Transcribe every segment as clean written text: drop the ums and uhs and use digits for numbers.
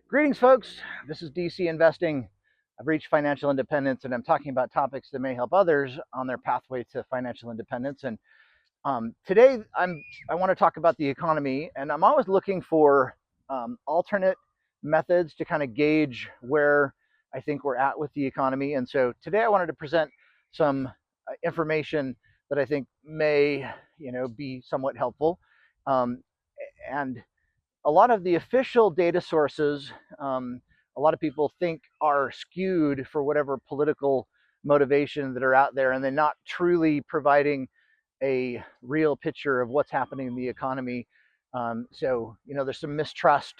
Greetings, folks. This is DC Investing. I've reached financial independence, and I'm talking about topics that may help others on their pathway to financial independence. And today, I want to talk about the economy, and I'm always looking for alternate methods to kind of gauge where I think we're at with the economy. And so today, I wanted to present some information that I think may, be somewhat helpful. Um, and a lot of the official data sources, a lot of people think are skewed for whatever political motivation that are out there, and they're not truly providing a real picture of what's happening in the economy. There's some mistrust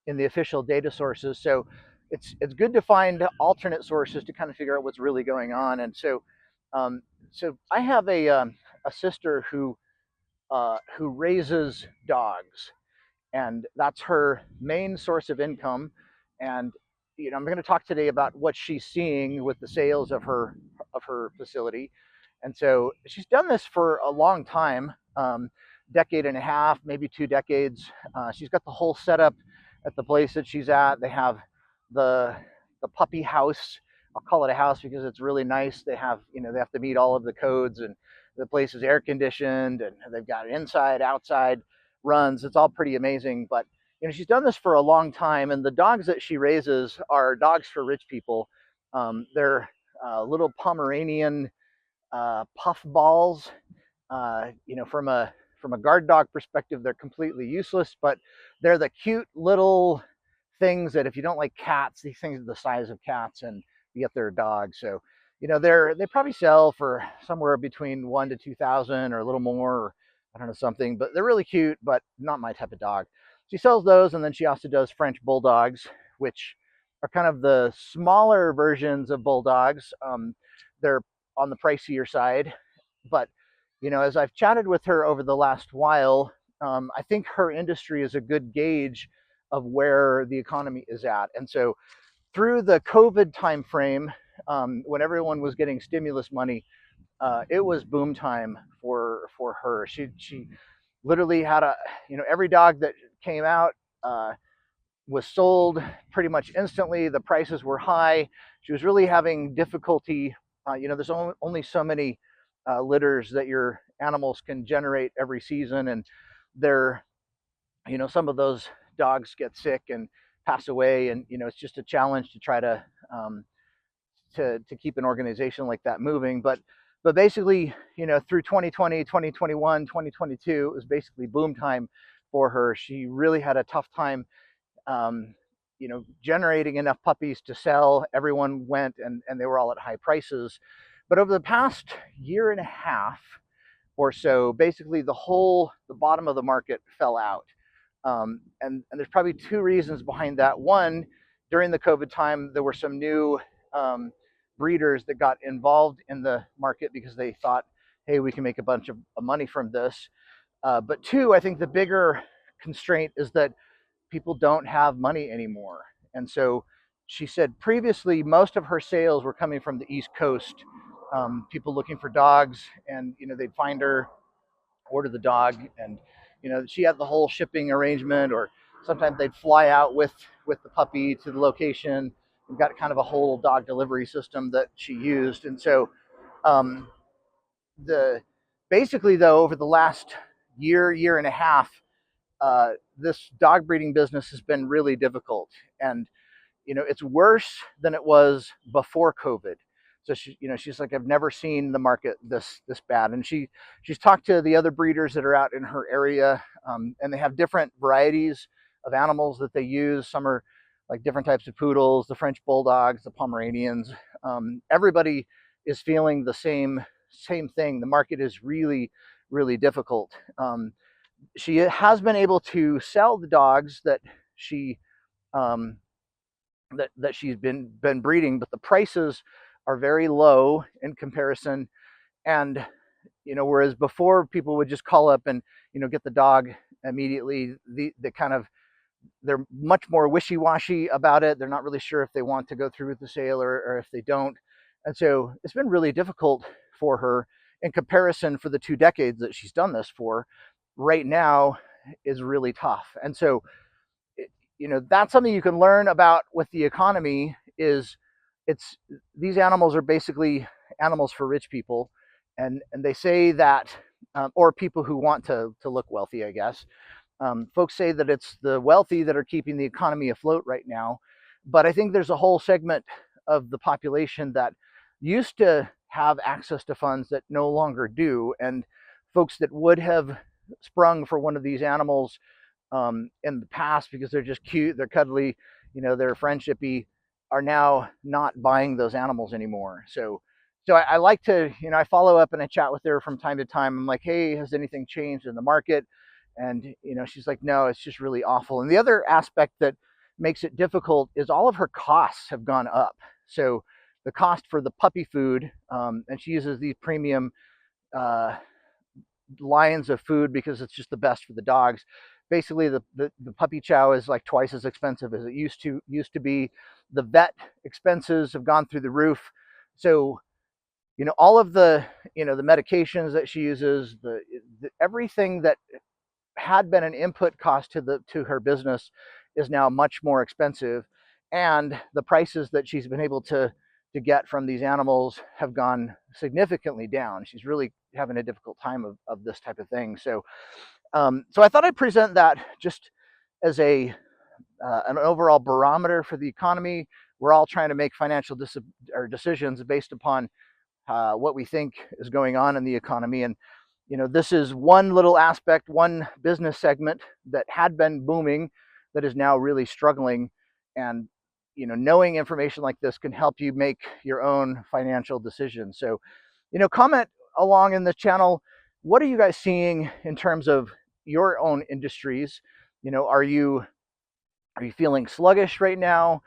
in the official data sources. So it's good to find alternate sources to kind of figure out what's really going on. And um, so I have a sister who raises dogs, and that's her main source of income. And I'm going to talk today about what she's seeing with the sales of her facility. And so she's done this for a long time, decade and a half, maybe 2 decades. She's got the whole setup at the place that she's at. They have the puppy house. I'll call it a house because it's really nice. They have to meet all of the codes, and the place is air conditioned, and they've got inside, outside runs. It's all pretty amazing. But she's done this for a long time, and the dogs that she raises are dogs for rich people. They're little Pomeranian puff balls. From a guard dog perspective, they're completely useless, but they're the cute little things that if you don't like cats, these things are the size of cats, and you get their dog. So they probably sell for somewhere between 1 to 2,000 or a little more, or I don't know, something, but they're really cute, but not my type of dog. She sells those, and then she also does French bulldogs, which are kind of the smaller versions of bulldogs. They're on the pricier side, but as I've chatted with her over the last while, I think her industry is a good gauge of where the economy is at. And so through the COVID timeframe, when everyone was getting stimulus money, it was boom time for her. She literally had every dog that came out was sold pretty much instantly. The prices were high. She was really having difficulty. There's only so many litters that your animals can generate every season, and they're some of those dogs get sick and pass away, and it's just a challenge to try to keep an organization like that moving. But basically, through 2020, 2021, 2022, it was basically boom time for her. She really had a tough time generating enough puppies to sell. Everyone went, and they were all at high prices. But over the past year and a half or so, basically the bottom of the market fell out. And there's probably two reasons behind that. One, during the COVID time, there were some new breeders that got involved in the market because they thought, hey, we can make a bunch of money from this. But two, I think the bigger constraint is that people don't have money anymore. And so she said previously most of her sales were coming from the East Coast. People looking for dogs, and they'd find her, order the dog, and she had the whole shipping arrangement, or sometimes they'd fly out with the puppy to the location. We've got kind of a whole dog delivery system that she used. And so um, the basically, though, over the last year and a half, this dog breeding business has been really difficult, and it's worse than it was before COVID. So she's like, I've never seen the market this bad. And she's talked to the other breeders that are out in her area, and they have different varieties of animals that they use. Some are like different types of poodles, the French bulldogs, the Pomeranians. Everybody is feeling the same thing. The market is really, really difficult. She has been able to sell the dogs that she um, that she's been breeding, but the prices are very low in comparison. And whereas before people would just call up and get the dog immediately, the kind of they're much more wishy-washy about it. They're not really sure if they want to go through with the sale or if they don't. And so it's been really difficult for her in comparison. For the 2 decades that she's done this for, right now is really tough. And so that's something you can learn about with the economy. Is it's these animals are basically animals for rich people, and they say that, or people who want to look wealthy, I guess. Folks say that it's the wealthy that are keeping the economy afloat right now, but I think there's a whole segment of the population that used to have access to funds that no longer do, and folks that would have sprung for one of these animals in the past because they're just cute, they're cuddly, they're friendshipy, are now not buying those animals anymore. So I like to, I follow up and I chat with her from time to time. I'm like, hey, has anything changed in the market? And she's like, no, it's just really awful. And the other aspect that makes it difficult is all of her costs have gone up. So the cost for the puppy food, and she uses these premium uh, lines of food because it's just the best for the dogs. Basically, the puppy chow is like twice as expensive as it used to be. The vet expenses have gone through the roof. So all of the medications that she uses, the everything that had been an input cost to her business is now much more expensive, and the prices that she's been able to get from these animals have gone significantly down. She's really having a difficult time of this type of thing. So I thought I'd present that just as an overall barometer for the economy. We're all trying to make financial decisions based upon what we think is going on in the economy. And this is one little aspect, one business segment that had been booming that is now really struggling. And knowing information like this can help you make your own financial decisions. So comment along in the channel, what are you guys seeing in terms of your own industries? Are you feeling sluggish right now?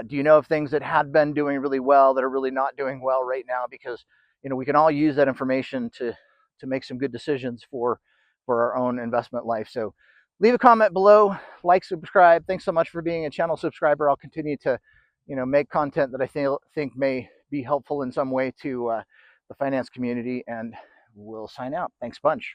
Do you know of things that had been doing really well that are really not doing well right now? Because we can all use that information to make some good decisions for our own investment life. So leave a comment below, like, subscribe. Thanks so much for being a channel subscriber. I'll continue to make content that I think may be helpful in some way to the finance community, and we'll sign out. Thanks a bunch.